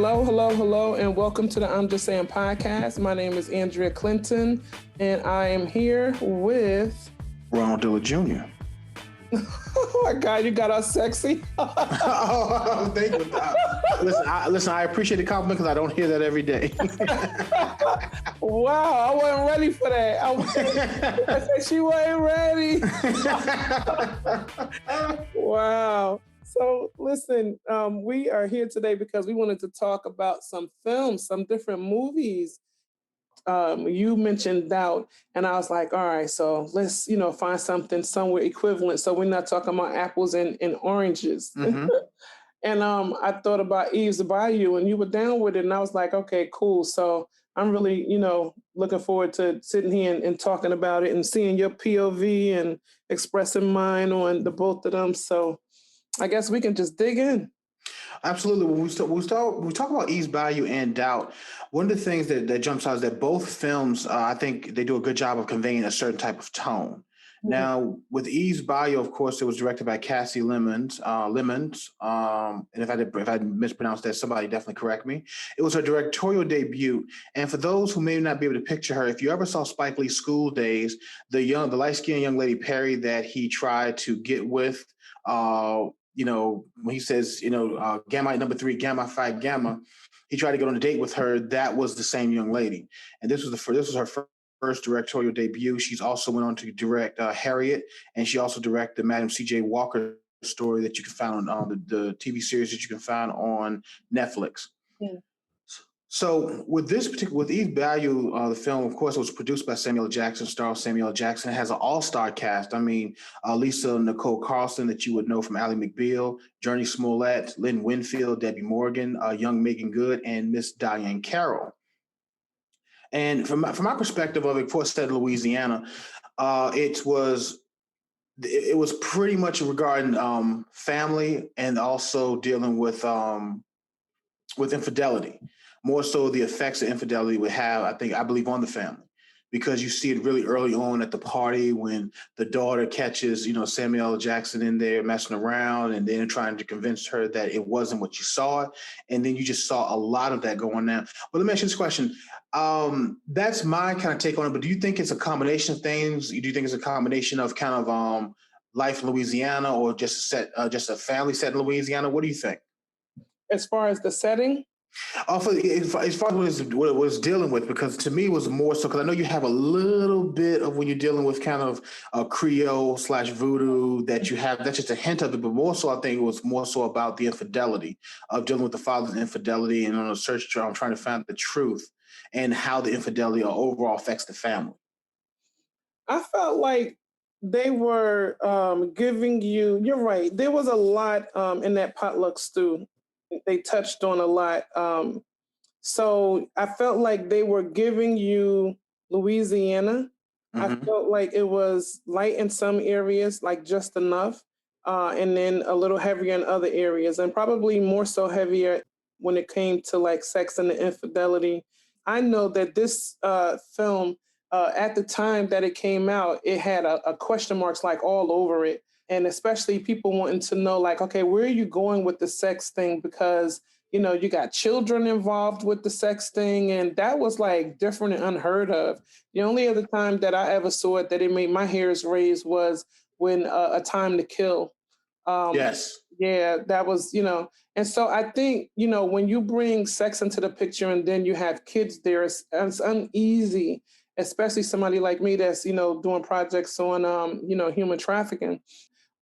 Hello, hello, hello, and welcome to the I'm Just Saying podcast. My name is Andrea Clinton, and I am here with... Ronald Dilla Jr. Oh my God, you got us sexy. Oh, thank you. Listen, I appreciate the compliment because I don't hear that every day. Wow, I wasn't ready for that. I said she wasn't ready. Wow. So listen, we are here today because we wanted to talk about some films, some different movies. You mentioned Doubt, and I was like, all right, so let's, find something somewhere equivalent. So we're not talking about apples and oranges. Mm-hmm. And I thought about Eve's Bayou, and you were down with it, and I was like, okay, cool. So I'm really, looking forward to sitting here and talking about it and seeing your POV and expressing mine on the both of them. So I guess we can just dig in. Absolutely. When we talk about Eve's Bayou and Doubt, one of the things that jumps out is that both films, I think they do a good job of conveying a certain type of tone. Mm-hmm. Now, with Eve's Bayou, of course, it was directed by Cassie Lemons. And if I mispronounced that, somebody definitely correct me. It was her directorial debut. And for those who may not be able to picture her, if you ever saw Spike Lee's School Days, the light-skinned young lady Perry that he tried to get with, when he says, Gamma number 3, Gamma Phi Gamma, he tried to get on a date with her. That was the same young lady. And this was her first directorial debut. She's also went on to direct Harriet, and she also directed Madam C.J. Walker story that you can find on the TV series that you can find on Netflix. Yeah. So with Eve's Bayou, the film, of course, it was produced by Samuel Jackson, stars Samuel Jackson. It has an all-star cast. I mean, Lisa Nicole Carlson, that you would know from Ally McBeal, Jurnee Smollett, Lynn Whitfield, Debbie Morgan, young Meagan Good, and Miss Dianne Caroll. And from my perspective of it, before set in Louisiana, it was pretty much regarding family and also dealing with infidelity. More so the effects that infidelity would have, I believe, on the family, because you see it really early on at the party when the daughter catches, Samuel Jackson in there messing around and then trying to convince her that it wasn't what you saw. And then you just saw a lot of that going on. But let me ask you this question. That's my kind of take on it. But do you think it's a combination of things? Do you think it's a combination of kind of life in Louisiana or just a family set in Louisiana? What do you think? As far as the setting? As far as what it was dealing with, because to me it was more so, because I know you have a little bit of when you're dealing with kind of a Creole / voodoo that you have, that's just a hint of it, but more so I think it was more so about the infidelity of dealing with the father's infidelity and on a search trying to find the truth and how the infidelity overall affects the family. I felt like they were giving you're right, there was a lot in that potluck stew. They touched on a lot. So I felt like they were giving you Louisiana. Mm-hmm. I felt like it was light in some areas, like just enough, and then a little heavier in other areas, and probably more so heavier when it came to like sex and the infidelity. I know that this film, at the time that it came out, it had a question marks like all over it. And especially people wanting to know, like, okay, where are you going with the sex thing? Because, you got children involved with the sex thing. And that was like different and unheard of. The only other time that I ever saw it that it made my hairs raise was when A Time to Kill. Yes. Yeah, that was, And so I think, when you bring sex into the picture and then you have kids there, it's uneasy, especially somebody like me that's, doing projects on, human trafficking.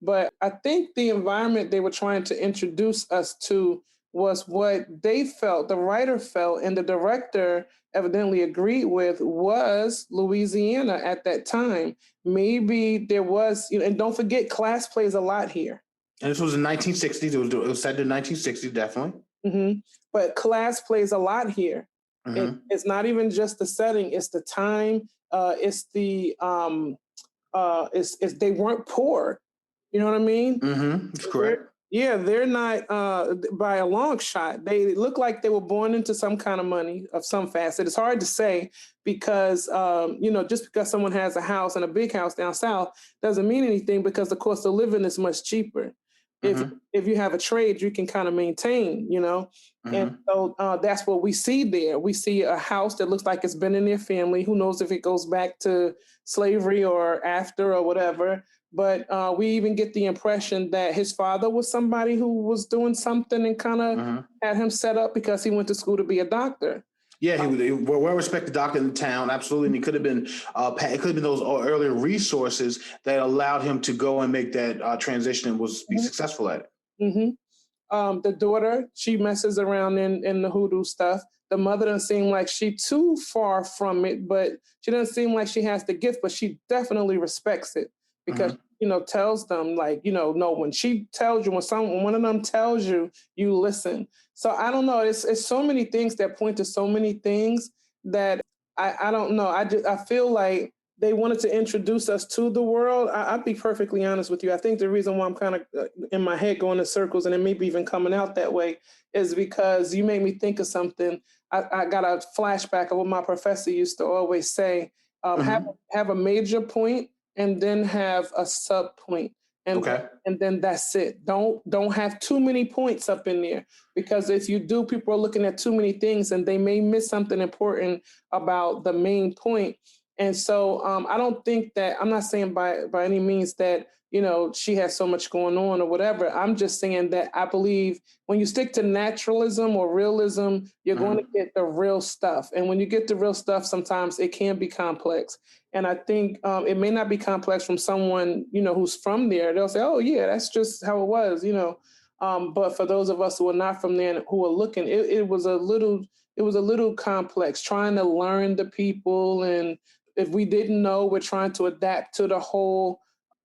But I think the environment they were trying to introduce us to was what they felt, the writer felt, and the director evidently agreed with, was Louisiana at that time. Maybe there was, and don't forget, class plays a lot here. And this was in 1960s. It was set in 1960s, definitely. Mm-hmm. But class plays a lot here. Mm-hmm. It's not even just the setting; it's the time. It's the it's they weren't poor. You know what I mean? Mm-hmm. That's correct. They're not by a long shot. They look like they were born into some kind of money of some facet. It's hard to say because, just because someone has a house and a big house down south doesn't mean anything, because the cost of living is much cheaper. if Mm-hmm. if you have a trade, you can kind of maintain, And Mm-hmm. so that's what we see there. We see a house that looks like it's been in their family. Who knows if it goes back to slavery or after or whatever. But we even get the impression that his father was somebody who was doing something and kind of Mm-hmm. had him set up because he went to school to be a doctor. Yeah, he was a well-respected doctor in the town, absolutely, and it could have been those earlier resources that allowed him to go and make that transition and be successful at it. The daughter, she messes around in the hoodoo stuff. The mother doesn't seem like she too far from it, but she doesn't seem like she has the gift, but she definitely respects it because, Mm-hmm. tells them like, no, when she tells you, when one of them tells you, you listen. So I don't know. It's so many things that point to so many things that I don't know. I feel like they wanted to introduce us to the world. I'll be perfectly honest with you. I think the reason why I'm kind of in my head going in circles and it maybe even coming out that way is because you made me think of something. I got a flashback of what my professor used to always say: Mm-hmm. have a major point and then have a sub point, and Okay. and then that's it. Don't have too many points up in there because if you do, people are looking at too many things and they may miss something important about the main point. And so I don't think that I'm not saying by any means that she has so much going on or whatever. I'm just saying that I believe when you stick to naturalism or realism, you're going to Mm-hmm. get the real stuff. And when you get the real stuff, sometimes it can be complex. And I think it may not be complex from someone who's from there. They'll say, "Oh yeah, that's just how it was." But for those of us who are not from there and who are looking, it was a little complex trying to learn the people, and if we didn't know, we're trying to adapt to the whole,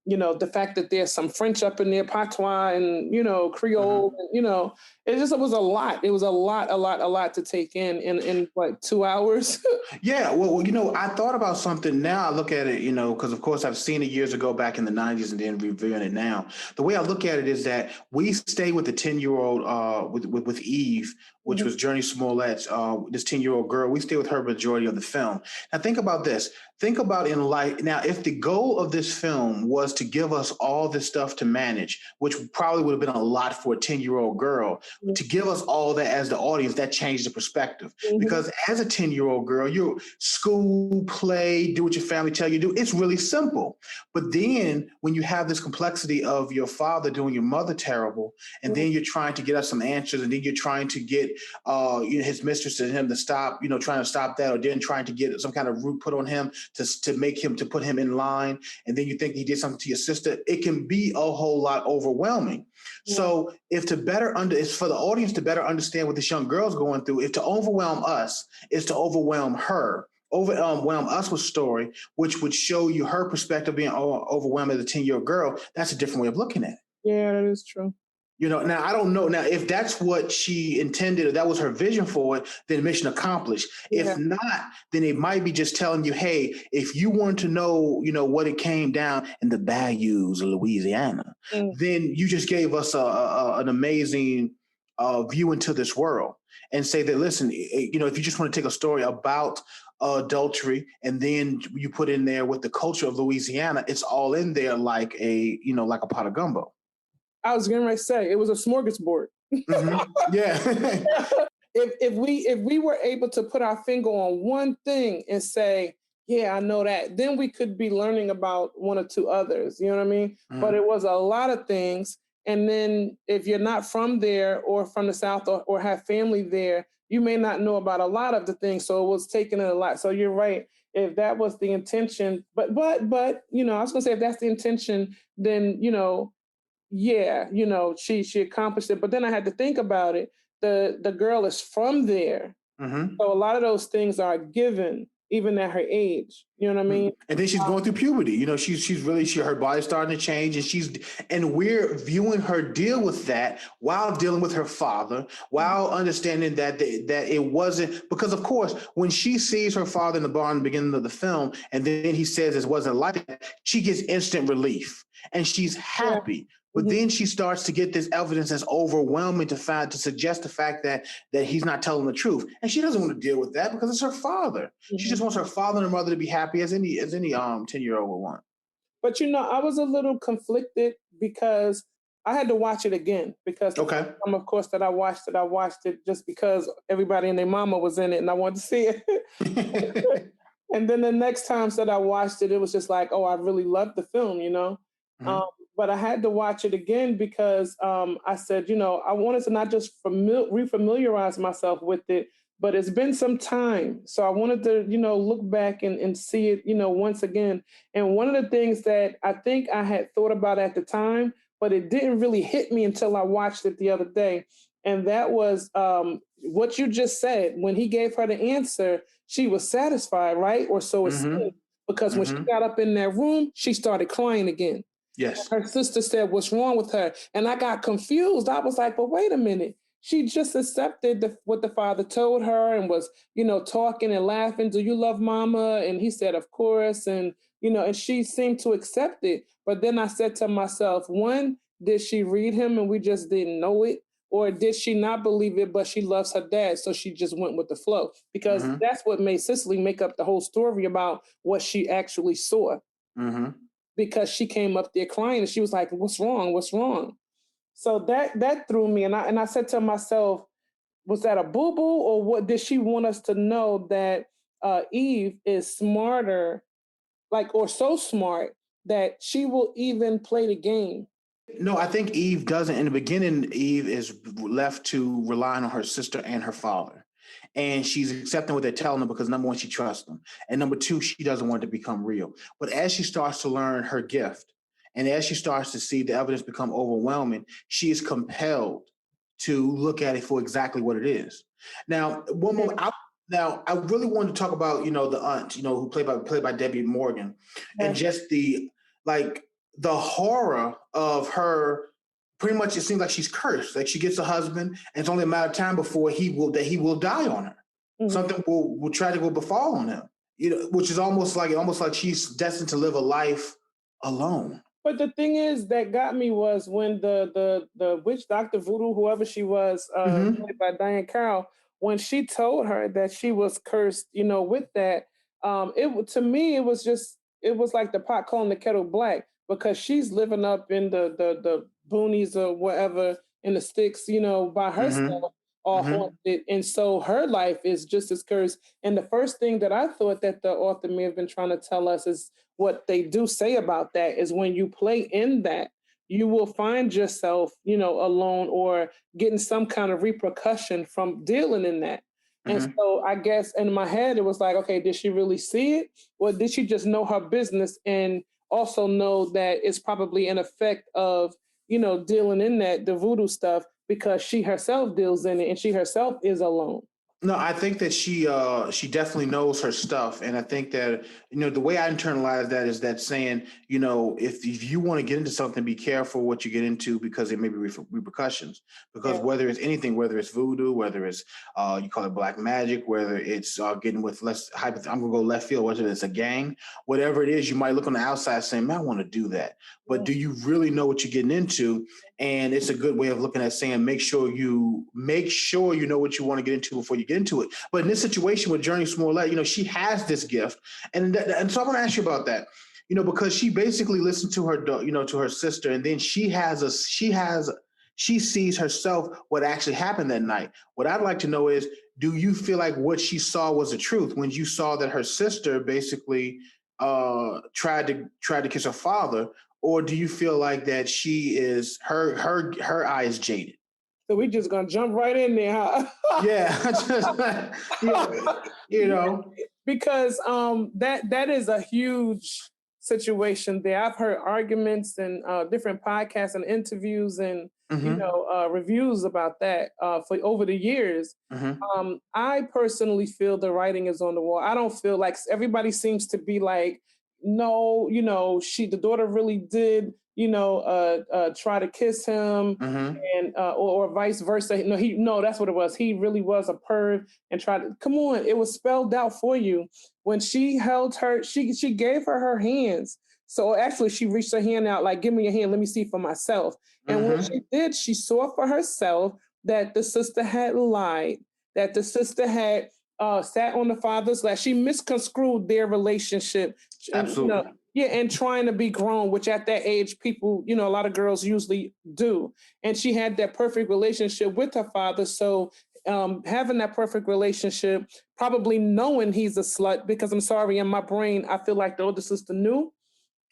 the fact that there's some French up in there, patois and, Mm-hmm. Creole, it was a lot. It was a lot to take in like 2 hours. Yeah, I thought about something. Now I look at it, because of course I've seen it years ago back in the '90s and then reviewing it now. The way I look at it is that we stay with the 10-year-old with Eve, which was Jurnee Smollett's this 10-year-old girl. We stay with her majority of the film. Now think about this. Think about in life. Now, if the goal of this film was to give us all this stuff to manage, which probably would have been a lot for a 10-year-old girl, to give us all that as the audience, that changed the perspective. Because as a 10-year-old girl, you school, play, do what your family tell you to do. It's really simple. But then when you have this complexity of your father doing your mother terrible, and then you're trying to get us some answers, and then you're trying to get his mistress and him to stop, trying to stop that, or then trying to get some kind of root put on him to put him in line, and then you think he did something to your sister, it can be a whole lot overwhelming. So it's for the audience to better understand what this young girl's going through, if to overwhelm us is to overwhelm her, overwhelm us with story, which would show you her perspective being overwhelmed as a 10-year-old girl, that's a different way of looking at it. Yeah, that is true. Now I don't know. Now, if that's what she intended or that was her vision for it, then mission accomplished. Yeah. If not, then it might be just telling you, hey, if you want to know, what it came down in the bayous of Louisiana, then you just gave us an amazing view into this world, and say that, listen, if you just want to take a story about adultery and then you put in there with the culture of Louisiana, it's all in there like a pot of gumbo. I was going to say it was a smorgasbord. Yeah. if we were able to put our finger on one thing and say, yeah, I know that, then we could be learning about one or two others. You know what I mean? But it was a lot of things. And then if you're not from there or from the South or have family there, you may not know about a lot of the things. So it was taking it a lot. So you're right. If that was the intention, but I was gonna say if that's the intention, then yeah, she accomplished it. But then I had to think about it. The girl is from there. So a lot of those things are given, even at her age. You know what I mean? And then she's going through puberty. She's really her body's starting to change, and we're viewing her deal with that while dealing with her father, while understanding that it wasn't, because of course when she sees her father in the bar in the beginning of the film, and then he says it wasn't like that, she gets instant relief and she's happy. Yeah. But then she starts to get this evidence that's overwhelming to suggest the fact that he's not telling the truth, and she doesn't want to deal with that because it's her father. She just wants her father and her mother to be happy as any 10-year-old would want. But I was a little conflicted because I had to watch it again because the Okay. first time, of course, that I watched it just because everybody and their mama was in it and I wanted to see it. And then the next times that I watched it, it was just like, oh, I really loved the film, you know? Mhm. Um, but I had to watch it again because I said, you know, I wanted to not just refamiliarize myself with it, but it's been some time. So I wanted to, you know, look back and see it, you know, once again. And one of the things that I think I had thought about at the time, but it didn't really hit me until I watched it the other day. And that was what you just said. When he gave her the answer, she was satisfied, right? Or so it seemed. Mhm. Because when she Mhm. got up in that room, she started crying again. Yes. Her sister said, "What's wrong with her?" And I got confused. I was like, "But wait a minute." She just accepted what the father told her and was, you know, talking and laughing. Do you love mama? And he said, of course. And, you know, and she seemed to accept it. But then I said to myself, one, did she read him and we just didn't know it? Or did she not believe it, but she loves her dad, so she just went with the flow? Because Mhm. that's what made Cicely make up the whole story about what she actually saw. Mhm. Because she came up there crying and she was like, "What's wrong? What's wrong?" So that threw me, and I said to myself, "Was that a boo boo, or what? Did she want us to know that Eve is smarter, like or so smart that she will even play the game?" No, I think Eve doesn't. In the beginning, Eve is left to relying on her sister and her father. And she's accepting what they're telling her because number one, she trusts them. And number two, she doesn't want it to become real. But as she starts to learn her gift and as she starts to see the evidence become overwhelming, she is compelled to look at it for exactly what it is. Now, one moment, I really wanted to talk about, the aunt, who played by Debbie Morgan, and Yes. just like the horror of her. Pretty much, it seems like she's cursed. Like she gets a husband, and it's only a matter of time before he will die on her. Mhm. Something will tragic befall on him. Which is almost like she's destined to live a life alone. But the thing is that got me was when the witch doctor voodoo, whoever she was, Mm-hmm. played by Dianne Caroll, when she told her that she was cursed, you know, with that, to me it was like the pot calling the kettle black because she's living up in the boonies or whatever in the sticks, you know, by Mm-hmm. herself, all Mm-hmm. haunted, and so her life is just as cursed. And the first thing that I thought that the author may have been trying to tell us is what they do say about that is when you play in that, you will find yourself, you know, alone or getting some kind of repercussion from dealing in that. And Mm-hmm. so I guess in my head, it was like, okay, did she really see it? Or did she just know her business and also know that it's probably an effect of, you know, dealing in that, the voodoo stuff, because she herself deals in it and she herself is alone. No, I think that she definitely knows her stuff, and I think that the way I internalize that is that saying if you want to get into something, be careful what you get into because there may be repercussions. Because Yeah. whether it's anything, whether it's voodoo, whether it's you call it black magic, whether it's getting with I'm gonna go left field, whether it's a gang, whatever it is, you might look on the outside saying, "Man, I want to do that," but Yeah. do you really know what you're getting into? And it's a good way of looking at saying make sure you know what you want to get into before you get into it. But in this situation with Jurnee Smollett, she has this gift, and so I want to ask you about that. Because she basically listened to her, to her sister, and then she sees herself what actually happened that night. What I'd like to know is, do you feel like what she saw was the truth when you saw that her sister basically tried to kiss her father, or do you feel like that she is her eye is jaded? So we just gonna jump right in there, huh? Yeah, yeah, you Yeah, know. because that is a huge situation there. I've heard arguments and different podcasts and interviews and Mm-hmm, reviews about that for over the years. mm-hmm, I personally feel the writing is on the wall. I don't feel like everybody seems to be like, no, you know, the daughter really did, you know, try to kiss him, mm-hmm. and or vice versa. No, that's what it was. He really was a perv and tried to. Come on, it was spelled out for you when she held her. She gave her hands. So actually, she reached her hand out like, "Give me your hand. Let me see for myself." And when Mm-hmm. she did, she saw for herself that the sister had lied, that the sister had sat on the father's lap. She misconstrued their relationship And, Absolutely. yeah, and trying to be grown, which at that age, people, a lot of girls usually do. And she had that perfect relationship with her father. So having that perfect relationship, probably knowing he's a slut, because I'm sorry, in my brain, I feel like the older sister knew.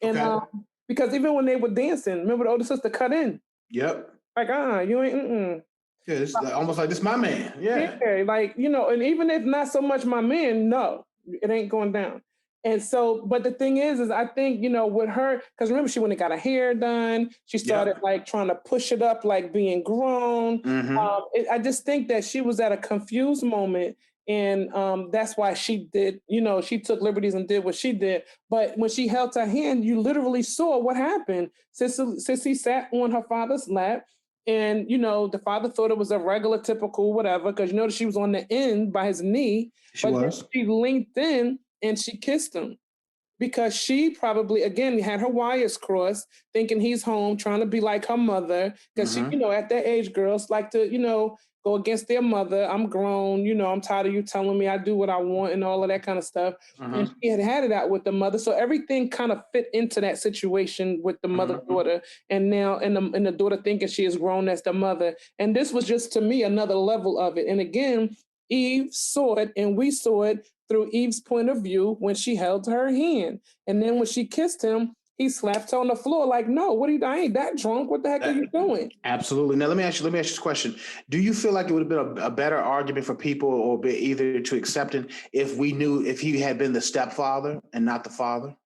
And Okay. because even when they were dancing, remember the older sister cut in? Yep. Like, you ain't, mm-mm. Yeah, it's like, almost like this my man. Yeah. Yeah, like, and even if not so much my man, no, it ain't going down. And so, but the thing is I think, with her, because remember, she went and got her hair done. She started like trying to push it up, like being grown. I just think that she was at a confused moment. And that's why she did, she took liberties and did what she did. But when she held her hand, you literally saw what happened. Sissy sat on her father's lap. And, the father thought it was a regular, typical, whatever, because you notice she was on the end by his knee. She But then was. she linked in and she kissed him because she probably, again, had her wires crossed, thinking he's home, trying to be like her mother. Because she, at that age, girls like to, go against their mother. I'm grown, I'm tired of you telling me I do what I want and all of that kind of stuff. And she had it out with the mother. So everything kind of fit into that situation with the mother-daughter. And now and the daughter thinking she is grown as the mother. And this was just, to me, another level of it. And again, Eve saw it and we saw it through Eve's point of view when she held her hand. And then when she kissed him, he slapped her on the floor like, no, what are you doing? I ain't that drunk. What the heck are you doing? Absolutely. Now, let me ask you this question. Do you feel like it would have been a better argument for people or be either to accept it if he had been the stepfather and not the father?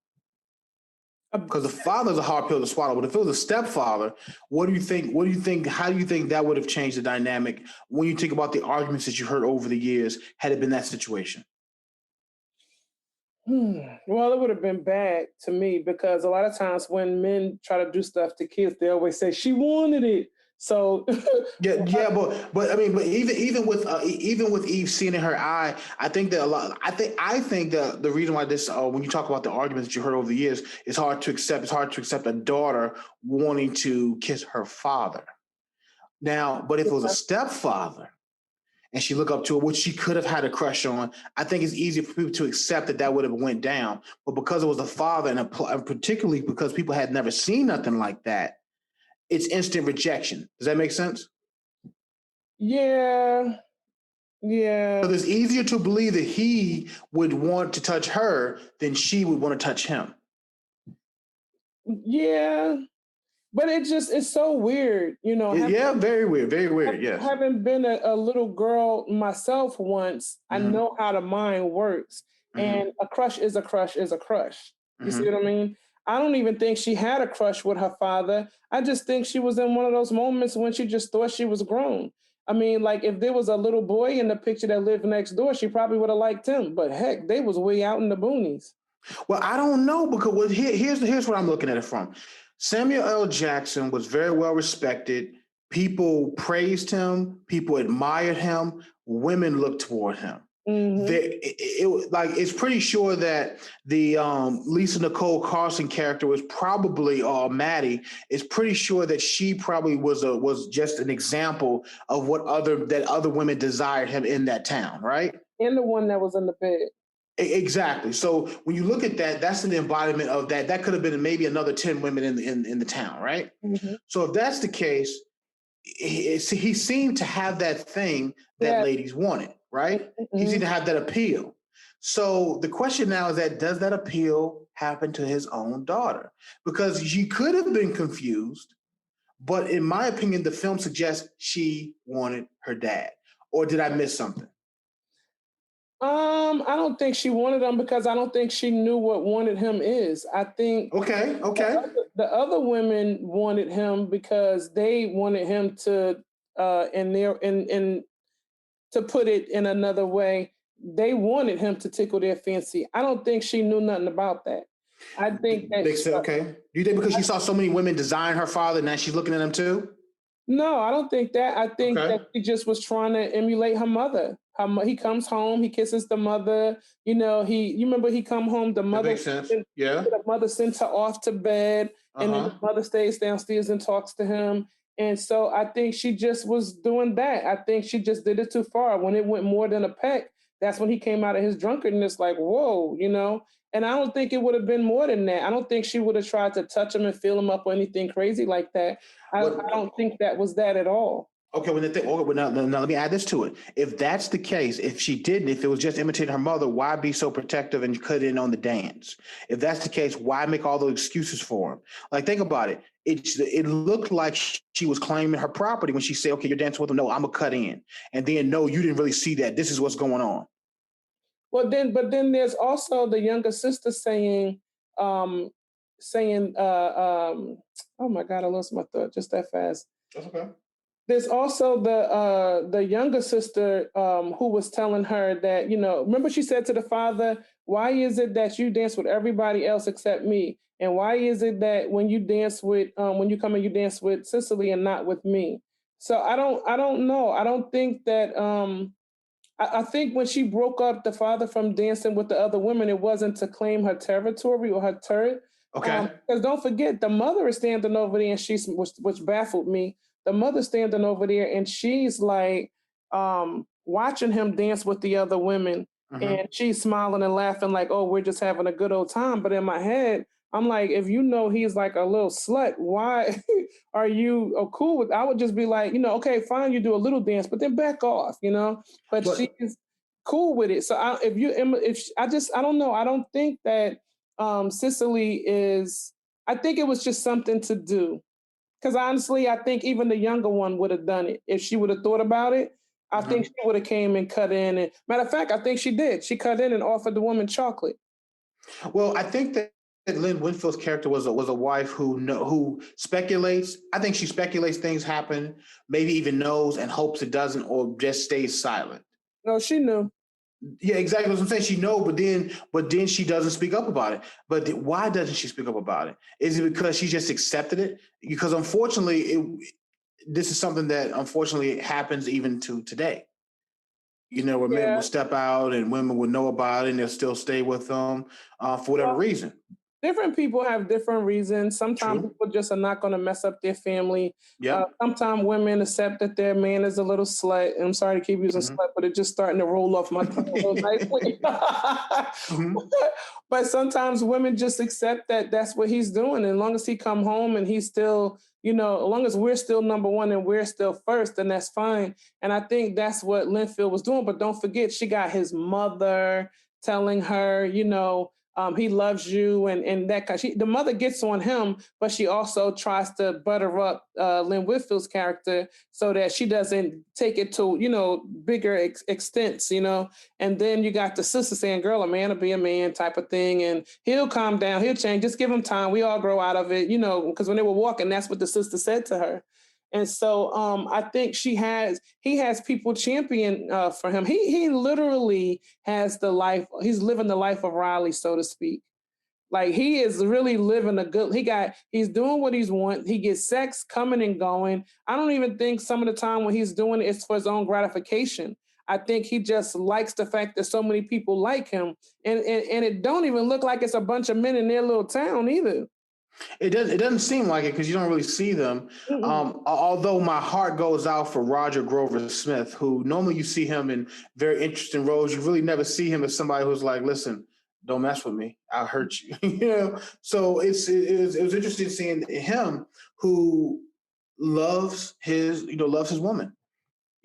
Because the father's a hard pill to swallow, but if it was a stepfather, what do you think? How do you think that would have changed the dynamic when you think about the arguments that you heard over the years had it been that situation? Well, it would have been bad to me because a lot of times when men try to do stuff to kids, they always say she wanted it. So but I mean, but even with Eve seeing in her eye, I think that I think that the reason why this when you talk about the arguments that you heard over the years, it's hard to accept a daughter wanting to kiss her father. Now, but if it was a stepfather and she looked up to it, which she could have had a crush on, I think it's easier for people to accept that would have went down. But because it was the father, and particularly because people had never seen nothing like that, it's instant rejection. Does that make sense? Yeah. So it's easier to believe that he would want to touch her than she would want to touch him. Yeah. But it's so weird, Very weird, very weird. Yes. Having been a little girl myself once, I know how the mind works. And a crush is a crush is a crush. You see what I mean? I don't even think she had a crush with her father. I just think she was in one of those moments when she just thought she was grown. I mean, like if there was a little boy in the picture that lived next door, she probably would have liked him. But heck, they was way out in the boonies. Well, I don't know because here's what I'm looking at it from. Samuel L. Jackson was very well respected. People praised him. People admired him. Women looked toward him. It's pretty sure that the Lisa Nicole Carson character was probably Maddie. It's pretty sure that she probably was just an example of what other women desired him in that town, right? And the one that was in the bed. Exactly. So when you look at that, that's an embodiment of that. That could have been maybe another 10 women in the town, right? So if that's the case, he seemed to have that thing that ladies wanted, right? He seemed to have that appeal. So the question now is that does that appeal happen to his own daughter? Because she could have been confused, but in my opinion, the film suggests she wanted her dad. Or did I miss something? I don't think she wanted him because I don't think she knew what wanted him is. I think okay. The other women wanted him because they wanted him to to put it in another way, they wanted him to tickle their fancy. I don't think she knew nothing about that. I think that okay. Do you think because she saw so many women design her father, now she's looking at him too? No, I don't think that. I think that she just was trying to emulate her mother. He comes home, he kisses the mother. You remember he come home, the mother. That makes sense. Yeah. The mother sends her off to bed, and then the mother stays downstairs and talks to him. And so I think she just was doing that. I think she just did it too far. When it went more than a peck, that's when he came out of his drunkenness, like, whoa, And I don't think it would have been more than that. I don't think she would have tried to touch him and feel him up or anything crazy like that. I don't think that was that at all. Okay, now let me add this to it. If that's the case, if she didn't, if it was just imitating her mother, why be so protective and cut in on the dance? If that's the case, why make all those excuses for him? Like, think about it. It looked like she was claiming her property when she said, "Okay, you're dancing with him. No, I'm gonna cut in," and then no, you didn't really see that. This is what's going on. But then there's also the younger sister saying, um, oh my God, I lost my thought just that fast. That's okay. There's also the younger sister who was telling her that, remember she said to the father, "Why is it that you dance with everybody else except me? And why is it that when you dance with when you come and you dance with Cicely and not with me?" So I don't know. I don't think that I think when she broke up the father from dancing with the other women, it wasn't to claim her territory or her turret. Okay. Because don't forget, the mother is standing over there, and which baffled me. The mother standing over there, and she's like watching him dance with the other women, and she's smiling and laughing like, "Oh, we're just having a good old time." But in my head, I'm like, if you know he's like a little slut, why are you cool with? I would just be like, okay, fine, you do a little dance, but then back off. But she's cool with it. So I don't know. I don't think that Cicely is. I think it was just something to do. Because honestly, I think even the younger one would have done it if she would have thought about it. I think she would have came and cut in. And matter of fact, I think she did. She cut in and offered the woman chocolate. Well, I think that Lynn Whitfield's character was a wife who speculates. I think she speculates things happen, maybe even knows and hopes it doesn't, or just stays silent. No, she knew. Yeah, exactly what I'm saying. She know, but then she doesn't speak up about it. But why doesn't she speak up about it? Is it because she just accepted it? Because unfortunately, this is something that unfortunately happens even to today. Where men will step out and women will know about it and they'll still stay with them for whatever reason. Different people have different reasons. Sometimes people just are not going to mess up their family. Sometimes women accept that their man is a little slut. I'm sorry to keep using slut, but it's just starting to roll off my tongue real nicely. But sometimes women just accept that that's what he's doing. And as long as he come home and he's still, as long as we're still number one and we're still first, then that's fine. And I think that's what Linfield was doing. But don't forget, she got his mother telling her, he loves you and that kind. The mother gets on him, but she also tries to butter up Lynn Whitfield's character so that she doesn't take it to bigger extents. And then you got the sister saying, "Girl, a man will be a man," type of thing, and he'll calm down, he'll change. Just give him time. We all grow out of it, because when they were walking, that's what the sister said to her. And so I think he has people champion for him. He literally has he's living the life of Riley, so to speak. Like he is really living he's doing what he's want. He gets sex coming and going. I don't even think some of the time when he's doing it's for his own gratification. I think he just likes the fact that so many people like him. And it don't even look like it's a bunch of men in their little town either. It doesn't seem like it because you don't really see them. Although my heart goes out for Roger Grover Smith, who normally you see him in very interesting roles. You really never see him as somebody who's like, "Listen, don't mess with me. I'll hurt you." So it was interesting seeing him who loves his woman.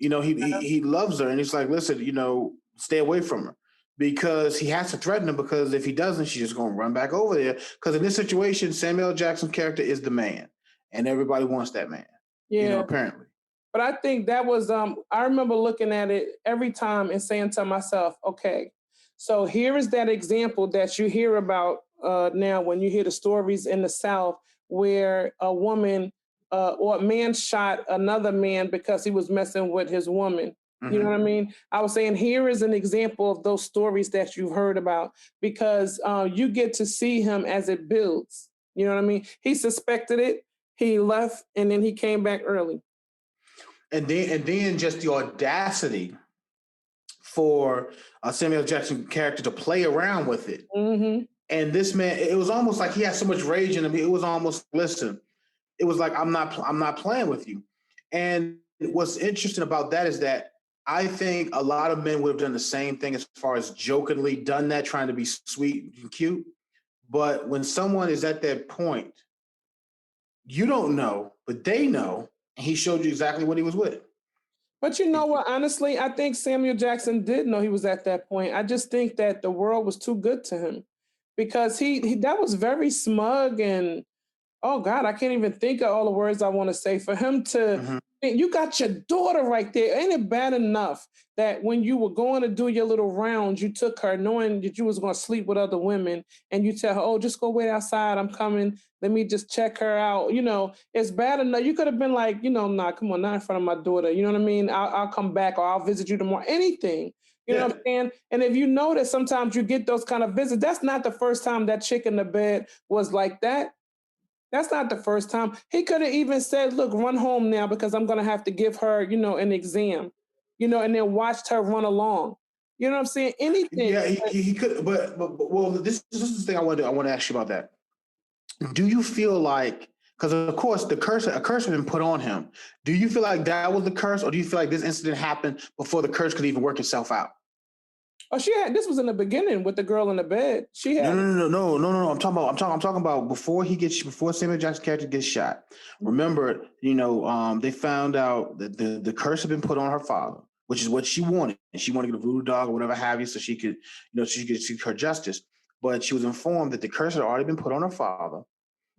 He loves her, and he's like, "Listen, stay away from her." Because he has to threaten him, because if he doesn't, she's just going to run back over there. Because in this situation, Samuel L. Jackson's character is the man, and everybody wants that man. Apparently. But I think that was, I remember looking at it every time and saying to myself, okay, so here is that example that you hear about now when you hear the stories in the South where a woman or a man shot another man because he was messing with his woman. You know what I mean? I was saying here is an example of those stories that you've heard about, because you get to see him as it builds. You know what I mean? He suspected it, he left, and then he came back early. And then just the audacity for Samuel Jackson character to play around with it. And this man, it was almost like he had so much rage in him. It was almost, listen, it was like, I'm not playing with you. And what's interesting about that is that I think a lot of men would have done the same thing as far as jokingly done that, trying to be sweet and cute. But when someone is at that point, you don't know, but they know, and he showed you exactly what he was with. But you know what? Honestly, I think Samuel Jackson did know he was at that point. I just think that the world was too good to him because he that was very smug and oh God, I can't even think of all the words I want to say. For him to, Mhm. you got your daughter right there. Ain't it bad enough that when you were going to do your little rounds, you took her knowing that you was going to sleep with other women and you tell her, oh, just go wait outside. I'm coming. Let me just check her out. You know, it's bad enough. You could have been like, nah, come on, not in front of my daughter. You know what I mean? I'll come back or I'll visit you tomorrow. Anything. You know Yeah. what I'm saying? And if you know that sometimes you get those kind of visits, that's not the first time that chick in the bed was like that. That's not the first time. He could have even said, look, run home now because I'm going to have to give her, an exam, and then watched her run along. You know what I'm saying? Anything. Yeah, he could, but well, this is the thing I want to ask you about that. Do you feel like, because of course a curse had been put on him? Do you feel like that was the curse, or do you feel like this incident happened before the curse could even work itself out? Oh, this was in the beginning with the girl in the bed. She No, had no, it. no, no, no, no, no. I'm talking about before Samuel Jackson's character gets shot. Remember, they found out that the curse had been put on her father, which is what she wanted. And she wanted to get a voodoo dog or whatever have you, so she could, she could seek her justice. But she was informed that the curse had already been put on her father.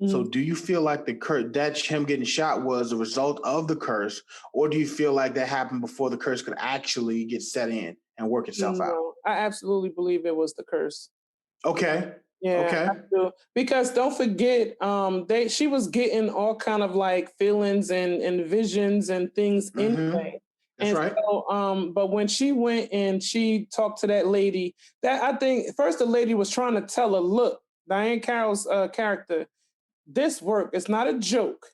So Mhm. do you feel like the curse, that him getting shot was a result of the curse, or do you feel like that happened before the curse could actually get set in and work itself out? No, I absolutely believe it was the curse. Okay. Yeah, I Okay. do. Because don't forget, she was getting all kind of like feelings and visions and things Mm-hmm. anyway. That's And right. so, but when she went and she talked to that lady, that I think first the lady was trying to tell her, look, Dianne Carroll's character, this work, it's not a joke.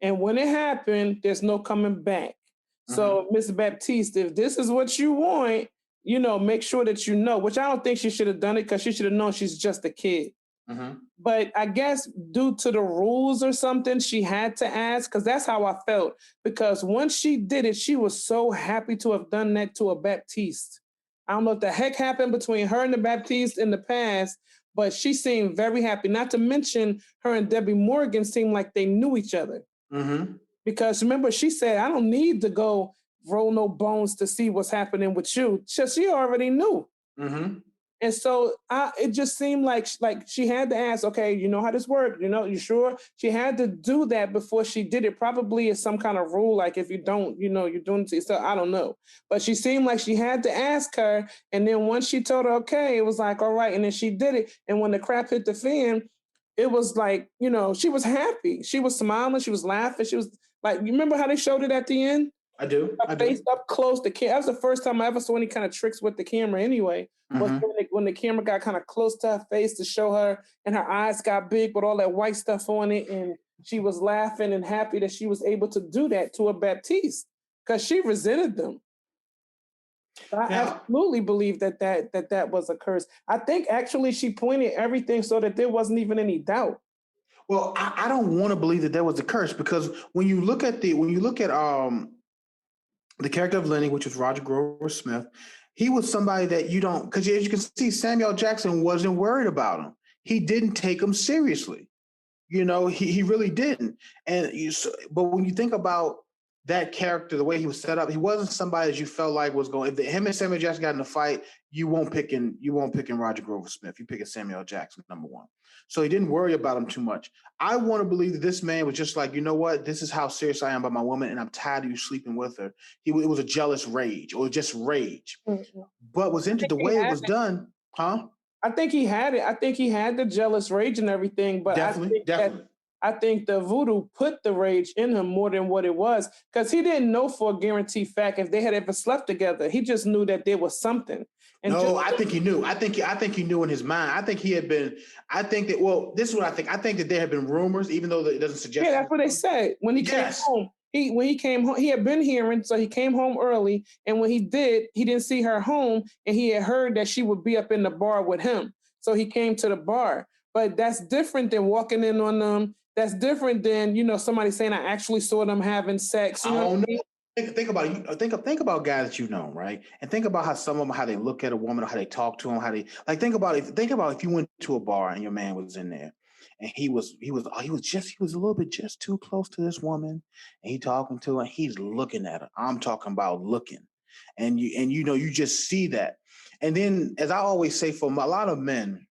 And when it happened, there's no coming back. Mm-hmm. So, Miss Baptiste, if this is what you want, make sure that you know, which I don't think she should have done it because she should have known she's just a kid. Mm-hmm. But I guess due to the rules or something, she had to ask because that's how I felt. Because once she did it, she was so happy to have done that to a Baptiste. I don't know what the heck happened between her and the Baptiste in the past, but she seemed very happy. Not to mention her and Debbie Morgan seemed like they knew each other. Mm-hmm. Because remember, she said, I don't need to go roll no bones to see what's happening with you. She already knew. Mm-hmm. And so it just seemed like she had to ask, okay, you know how this works? You sure? She had to do that before she did it. Probably is some kind of rule, like if you don't, you're doing it to yourself. I don't know. But she seemed like she had to ask her. And then once she told her, okay, it was like, all right. And then she did it. And when the crap hit the fan, it was like, she was happy. She was smiling. She was laughing. She was like, you remember how they showed it at the end? I do. Her I face do. up close. That was the first time I ever saw any kind of tricks with the camera. Anyway, was Mm-hmm. when the camera got kind of close to her face to show her, and her eyes got big with all that white stuff on it, and she was laughing and happy that she was able to do that to a Baptiste because she resented them. I Now, absolutely believe that was a curse. I think actually she pointed everything so that there wasn't even any doubt. well, I don't want to believe that there was a curse, because when you look at the character of Lenny, which was Roger Grover Smith, he was somebody that you don't, because as you can see, Samuel Jackson wasn't worried about him. He didn't take him seriously. He really didn't. But when you think about that character, the way he was set up, he wasn't somebody that you felt like was going. If him and Samuel Jackson got in a fight, you won't picking Roger Grover Smith. You picking Samuel Jackson, number one. So he didn't worry about him too much. I want to believe that this man was just like, you know what? This is how serious I am about my woman, and I'm tired of you sleeping with her. It was a jealous rage, or just rage. Mhm. But was I into think the he way it had was it. done, huh? I think he had it. I think he had the jealous rage and everything, but Definitely, definitely. I think the voodoo put the rage in him more than what it was because he didn't know for a guaranteed fact if they had ever slept together. He just knew that there was something. And just No, I think he knew. I think he knew in his mind. I think he had been. I think that. Well, this is what I think. I think that there have been rumors, even though it doesn't yeah, suggest that's what they anything. said when he came Yes. home. When he came home, he had been hearing, so he came home early. And when he did, he didn't see her home, and he had heard that she would be up in the bar with him. So he came to the bar. But that's different than walking in on them. That's different than somebody saying I actually saw them having sex. You I know what don't I mean? know. Think about it. Think about guys that you know, right? And think about how some of them, how they look at a woman, or how they talk to them, how they like. Think about if you went to a bar and your man was in there, and he was a little bit just too close to this woman, and he talking to her, and he's looking at her. I'm talking about looking, and you just see that. And then, as I always say, for a lot of men,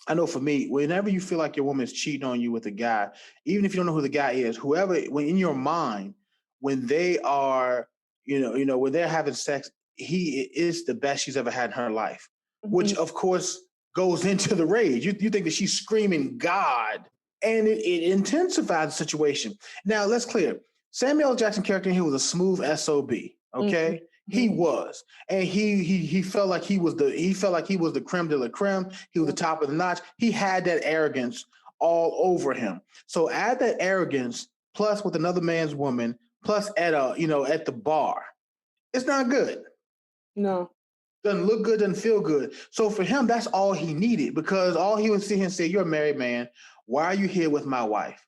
I know for me, whenever you feel like your woman is cheating on you with a guy, even if you don't know who the guy is, whoever, when in your mind, when they are, when they're having sex, he is the best she's ever had in her life, which of course goes into the rage. You think that she's screaming God, and it intensifies the situation. Now let's clear. Samuel L. Jackson character, he was a smooth SOB. Okay. Mm-hmm. He was, and he felt like he was the creme de la creme. He was the top of the notch. He had that arrogance all over him. So add that arrogance plus with another man's woman, plus at the bar, it's not good. No, doesn't look good, doesn't feel good. So for him, that's all he needed, because all he would sit here and say, "You're a married man. Why are you here with my wife?"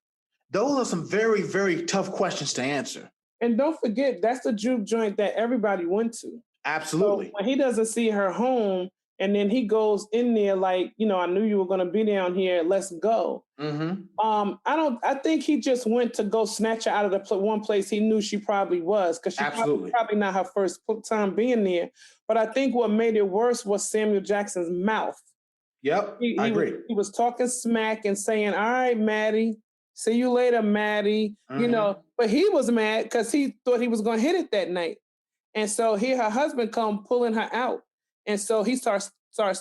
Those are some very, very tough questions to answer. And don't forget, that's the juke joint that everybody went to. Absolutely. So when he doesn't see her home, and then he goes in there like, I knew you were going to be down here. Let's go. Mm-hmm. I think he just went to go snatch her out of the one place he knew she probably was, because she probably not her first time being there. But I think what made it worse was Samuel Jackson's mouth. Yep, I agree. He was talking smack and saying, "All right, Maddie. See you later, Maddie." Mm-hmm. But he was mad because he thought he was going to hit it that night. And so here her husband come pulling her out. And so he starts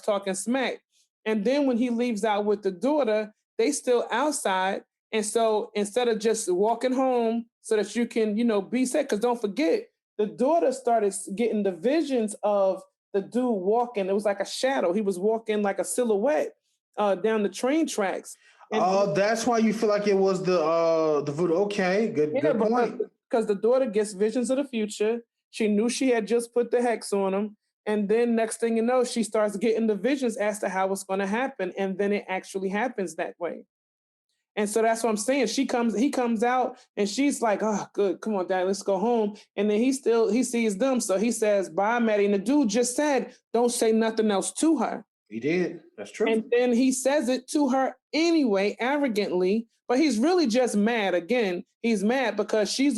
talking smack. And then when he leaves out with the daughter, they still outside. And so instead of just walking home so that you can, be safe, because don't forget, the daughter started getting the visions of the dude walking. It was like a shadow. He was walking like a silhouette down the train tracks. Oh, that's why you feel like it was the voodoo. Okay, good point. Because the daughter gets visions of the future. She knew she had just put the hex on him. And then next thing you know, she starts getting the visions as to how it's going to happen. And then it actually happens that way. And so that's what I'm saying. He comes out and she's like, "Oh, good. Come on, Dad, let's go home." And then he sees them. So he says, "Bye, Maddie." And the dude just said, "Don't say nothing else to her." He did. That's true. And then he says it to her anyway, arrogantly, but he's really just mad. Again, he's mad because he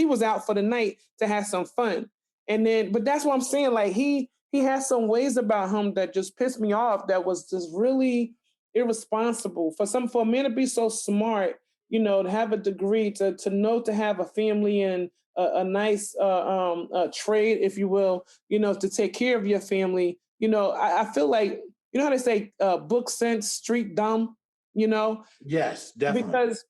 was out for the night to have some fun. And then, but that's what I'm saying. Like he has some ways about him that just pissed me off. That was just really irresponsible for a man to be so smart, to have a degree, to know, to have a family and a nice trade, if you will, to take care of your family. I feel like, how they say, book sense, street dumb, Yes, definitely. Because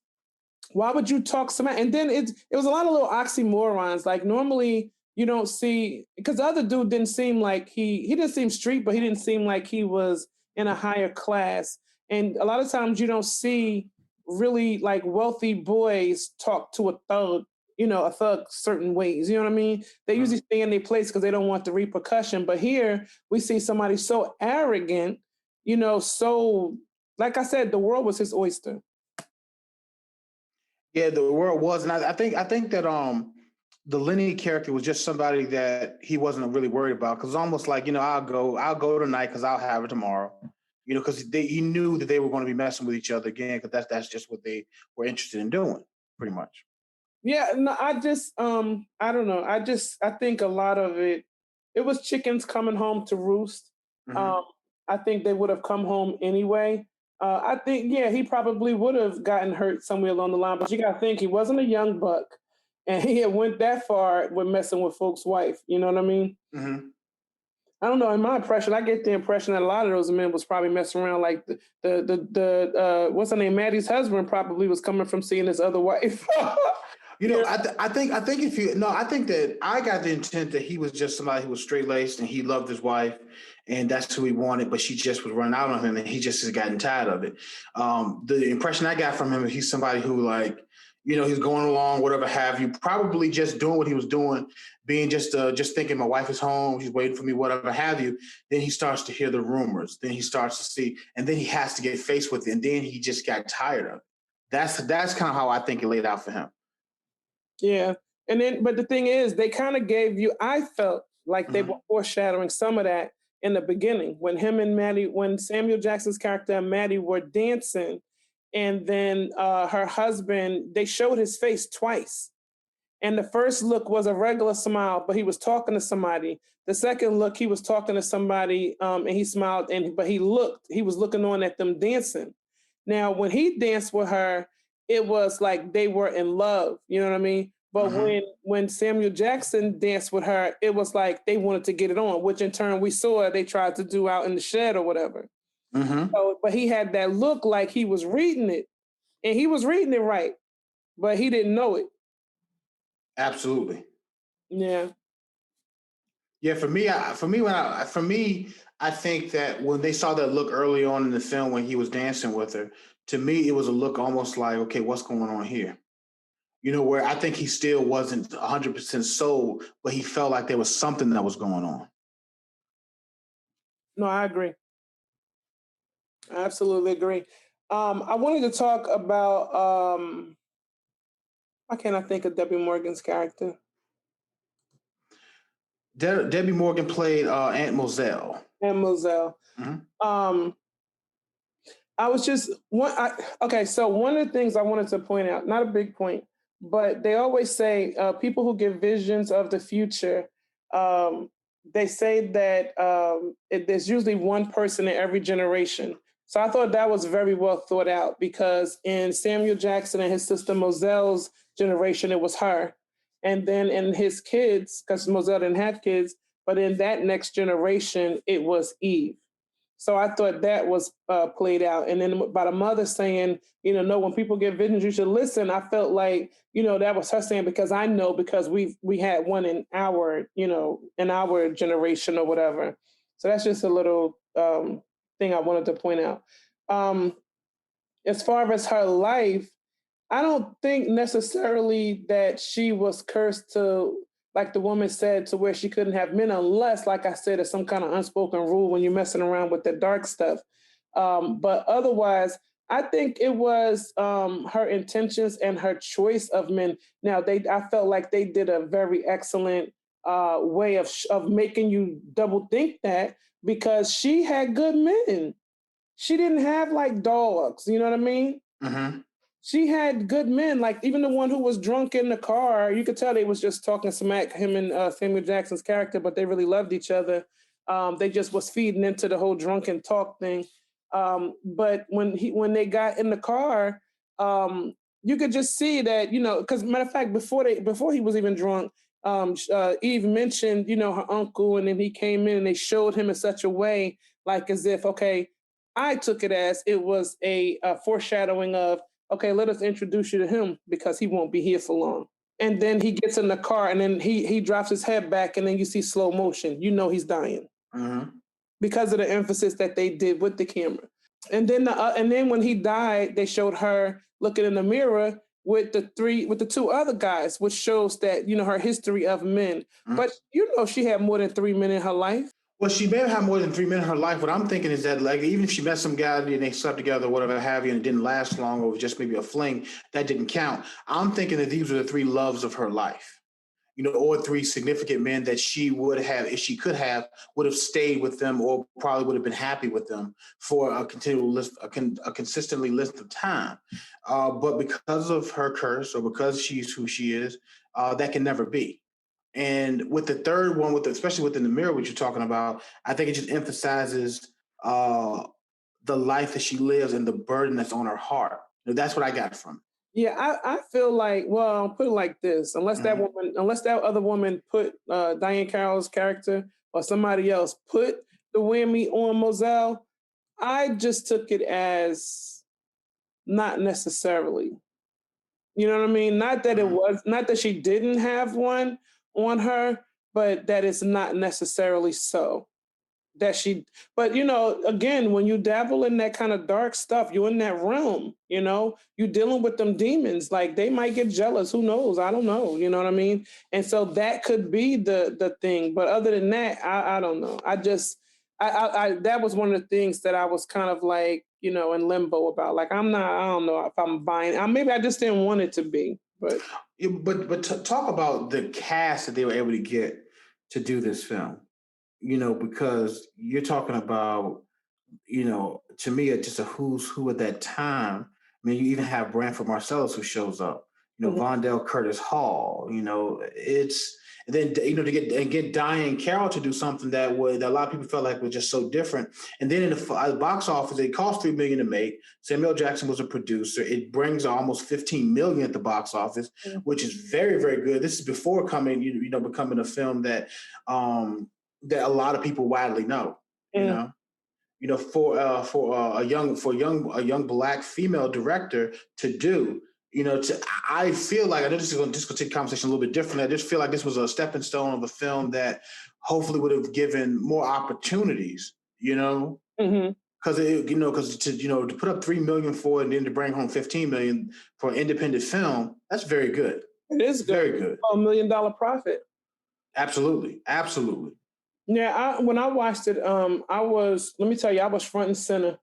why would you talk smack? And then it was a lot of little oxymorons. Like normally you don't see, because the other dude didn't seem like he didn't seem street, but he didn't seem like he was in a higher class. And a lot of times you don't see really like wealthy boys talk to a thug, a thug certain ways. You know what I mean? They usually stay in their place because they don't want the repercussion. But here we see somebody so arrogant, so, like I said, the world was his oyster. Yeah, the world was. And I think that the Lenny character was just somebody that he wasn't really worried about, because it's almost like, I'll go tonight because I'll have it tomorrow. Because he knew that they were going to be messing with each other again, because that's just what they were interested in doing, pretty much. Yeah, no, I just, I don't know. I think a lot of it was chickens coming home to roost. Mm-hmm. I think they would have come home anyway. I think, yeah, he probably would have gotten hurt somewhere along the line, but you got to think he wasn't a young buck, and he had went that far with messing with folks' wife. You know what I mean? Mm-hmm. I don't know. In my impression, I get the impression that a lot of those men was probably messing around. Like the what's her name, Maddie's husband probably was coming from seeing his other wife. I think that I got the intent that he was just somebody who was straight laced and he loved his wife and that's who he wanted, but she just was running out on him and he just has gotten tired of it. The impression I got from him is he's somebody who, like, he's going along, whatever have you, probably just doing what he was doing, being just thinking my wife is home, she's waiting for me, whatever have you. Then he starts to hear the rumors. Then he starts to see, and then he has to get faced with it. And then he just got tired of it. That's kind of how I think it laid out for him. Yeah. And then, but the thing is, they kind of gave you, I felt like they were Mhm. foreshadowing some of that in the beginning when him and Maddie, when Samuel Jackson's character and Maddie were dancing, and then her husband, they showed his face twice. And the first look was a regular smile, but he was talking to somebody. The second look, he was talking to somebody, and he smiled, and but he was looking on at them dancing. Now, when he danced with her, it was like they were in love. You know what I mean? But Mhm. when Samuel Jackson danced with her, it was like they wanted to get it on, which in turn we saw they tried to do out in the shed or whatever. Mhm. So, but he had that look like he was reading it, and he was reading it right, but he didn't know it. Absolutely. Yeah. Yeah, for me, I think that when they saw that look early on in the film when he was dancing with her, to me, it was a look almost like, okay, what's going on here? Where I think he still wasn't 100% sold, but he felt like there was something that was going on. No, I agree. I absolutely agree. I wanted to talk about why can't I think of Debbie Morgan's character? Debbie Morgan played Aunt Moselle. And Moselle. Mhm. Um, I was just okay. So one of the things I wanted to point out, not a big point, but they always say people who give visions of the future. Um, they say that there's usually one person in every generation. So I thought that was very well thought out because in Samuel Jackson and his sister Moselle's generation, it was her, and then in his kids, because Moselle didn't have kids, but in that next generation, it was Eve. So I thought that was played out. And then by the mother saying, no, when people get visions, you should listen. I felt like, that was her saying because I know because we had one in our, in our generation or whatever. So that's just a little thing I wanted to point out. Um, as far as her life, I don't think necessarily that she was cursed to, like the woman said, to where she couldn't have men, unless, like I said, it's some kind of unspoken rule when you're messing around with the dark stuff. But otherwise, I think it was her intentions and her choice of men. Now, I felt like they did a very excellent way of making you double think that because she had good men. She didn't have like dogs. You know what I mean? Mhm. She had good men, like even the one who was drunk in the car. You could tell they was just talking smack, him and Samuel Jackson's character, but they really loved each other. They just was feeding into the whole drunken talk thing. But when they got in the car, you could just see that because matter of fact, before he was even drunk, Eve mentioned her uncle, and then he came in and they showed him in such a way, like as if okay, I took it as it was a foreshadowing of okay, let us introduce you to him because he won't be here for long. And then he gets in the car and then he drops his head back and then you see slow motion. You know he's dying Mhm. because of the emphasis that they did with the camera. And then when he died, they showed her looking in the mirror with the two other guys, which shows that her history of men. Mhm. But she had more than 3 men in her life. Well, she may have had more than 3 men in her life. What I'm thinking is that, like, even if she met some guy and they slept together, or whatever have you, and it didn't last long, or it was just maybe a fling, that didn't count. I'm thinking that these were the three loves of her life, or three significant men that she would have, if she could have, would have stayed with them, or probably would have been happy with them for a continual list, a consistently list of time. But because of her curse, or because she's who she is, that can never be. And with the third one, especially within the mirror, what you're talking about, I think it just emphasizes the life that she lives and the burden that's on her heart. That's what I got from Yeah, I feel like, well, put it like this: it. Mm-hmm. unless that other woman put Dianne Carroll's character or somebody else put the whammy on Moselle, I just took it as not necessarily. You know what I mean? Mm-hmm. Not that she didn't have one on her, but that it's not necessarily so that she but again, when you dabble in that kind of dark stuff, you're in that realm, you're dealing with them demons, like they might get jealous, who knows, I don't know, you know what I mean? And so that could be the thing, but other than that, I don't know. I just I that was one of the things that I was kind of like in limbo about, like I don't know if I'm buying maybe I just didn't want it to be, But talk about the cast that they were able to get to do this film. Because you're talking about, to me, it's just a who's who at that time. I mean, you even have Branford Marcellus who shows up. Vondell Curtis Hall. It's and then to get Dianne Caroll to do something that a lot of people felt like was just so different. And then in the box office, it cost $3 million to make. Samuel Jackson was a producer. It brings almost $15 million at the box office, which is very, very good. This is before becoming a film that that a lot of people widely know. For a young Black female director to do. I feel like, I know this is going to take the conversation a little bit different. I just feel like this was a stepping stone of a film that hopefully would have given more opportunities, because to put up $3 million for it and then to bring home $15 million for an independent film, that's very good. It is good. Very good. $1 million profit. Absolutely. Yeah, when I watched it, I was front and center.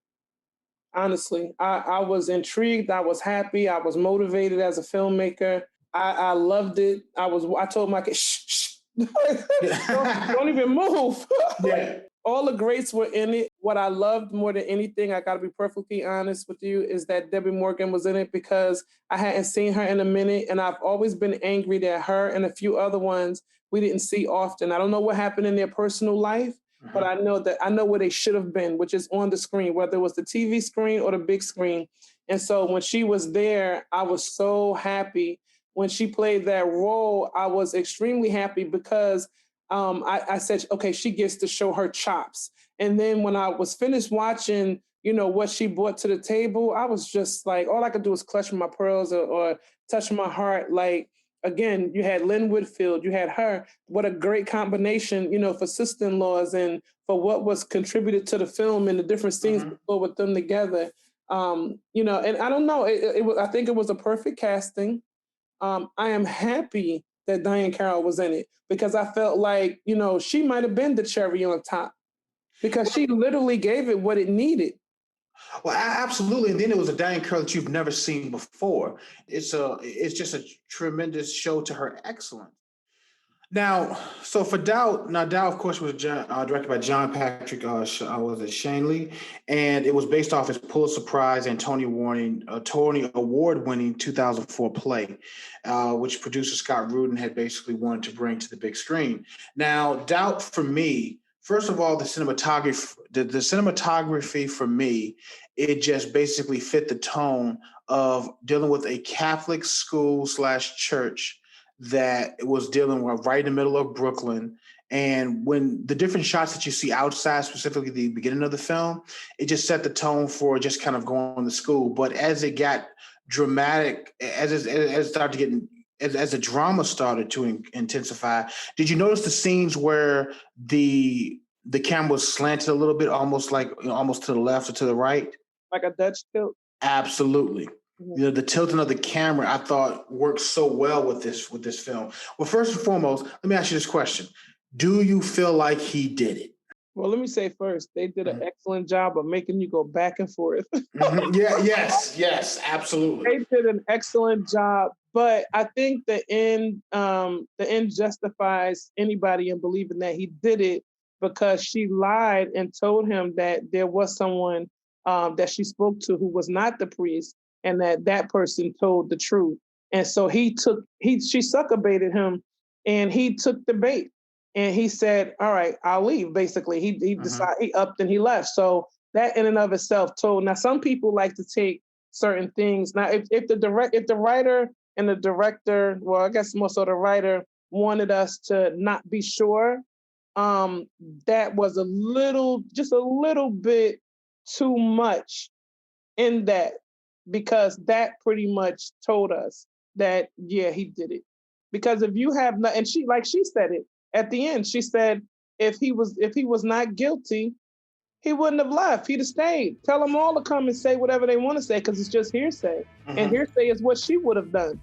Honestly, I was intrigued. I was happy. I was motivated as a filmmaker. I loved it. I told my kid, shh. don't even move. Yeah. All the greats were in it. What I loved more than anything, I got to be perfectly honest with you, is that Debbie Morgan was in it, because I hadn't seen her in a minute, and I've always been angry that her and a few other ones we didn't see often. I don't know what happened in their personal life, but I know where they should have been, which is on the screen, whether it was the TV screen or the big screen. And so when she was there, I was so happy. When she played that role, I was extremely happy because I said, okay, she gets to show her chops. And then when I was finished watching, what she brought to the table, I was just like, all I could do was clutch my pearls or touch my heart. Like, again, you had Lynn Whitfield, you had her. What a great combination, for sister-in-laws and for what was contributed to the film and the different scenes with them together. And I don't know, I think it was a perfect casting. I am happy that Dianne Caroll was in it, because I felt like, she might have been the cherry on top, because she literally gave it what it needed. Well, absolutely. And then it was a Dianne Caroll that you've never seen before. It's just a tremendous show to her excellence. Now, so for Doubt, of course, was directed by John Patrick Shanley, and it was based off his Pulitzer Prize and Tony Award-winning 2004 play, which producer Scott Rudin had basically wanted to bring to the big screen. Now, Doubt, for me, first of all, the cinematography for me, it just basically fit the tone of dealing with a Catholic school / church that was dealing with right in the middle of Brooklyn. And when the different shots that you see outside, specifically the beginning of the film, it just set the tone for just kind of going to school. But as it got dramatic, as the drama started to intensify, did you notice the scenes where the camera was slanted a little bit, almost to the left or to the right? Like a Dutch tilt? Absolutely. The tilting of the camera, I thought, worked so well with this film. Well, first and foremost, let me ask you this question. Do you feel like he did it? Well, let me say first, they did an excellent job of making you go back and forth. Yeah, yes, absolutely. They did an excellent job, but I think the end justifies anybody in believing that he did it, because she lied and told him that there was someone that she spoke to who was not the priest, and that person told the truth. And so she succubaited him, and he took the bait, and he said, all right, I'll leave. Basically, he decided, he upped and he left. So that in and of itself told. Now, some people like to take certain things. Now, if the writer and the director, well, I guess more so the writer, wanted us to not be sure, that was just a little bit too much in that, because that pretty much told us that, yeah, he did it. Because if you have not, and she said it at the end, she said, if he was not guilty, he wouldn't have left. He'd have stayed. Tell them all to come and say whatever they want to say, because it's just hearsay. And hearsay is what she would have done.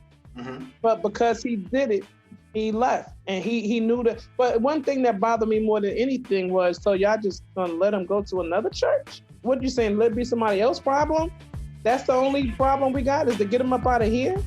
But because he did it, he left. And he knew that. But one thing that bothered me more than anything was, so y'all just gonna let him go to another church? What you saying? Let it be somebody else's problem? That's the only problem we got, is to get him up out of here?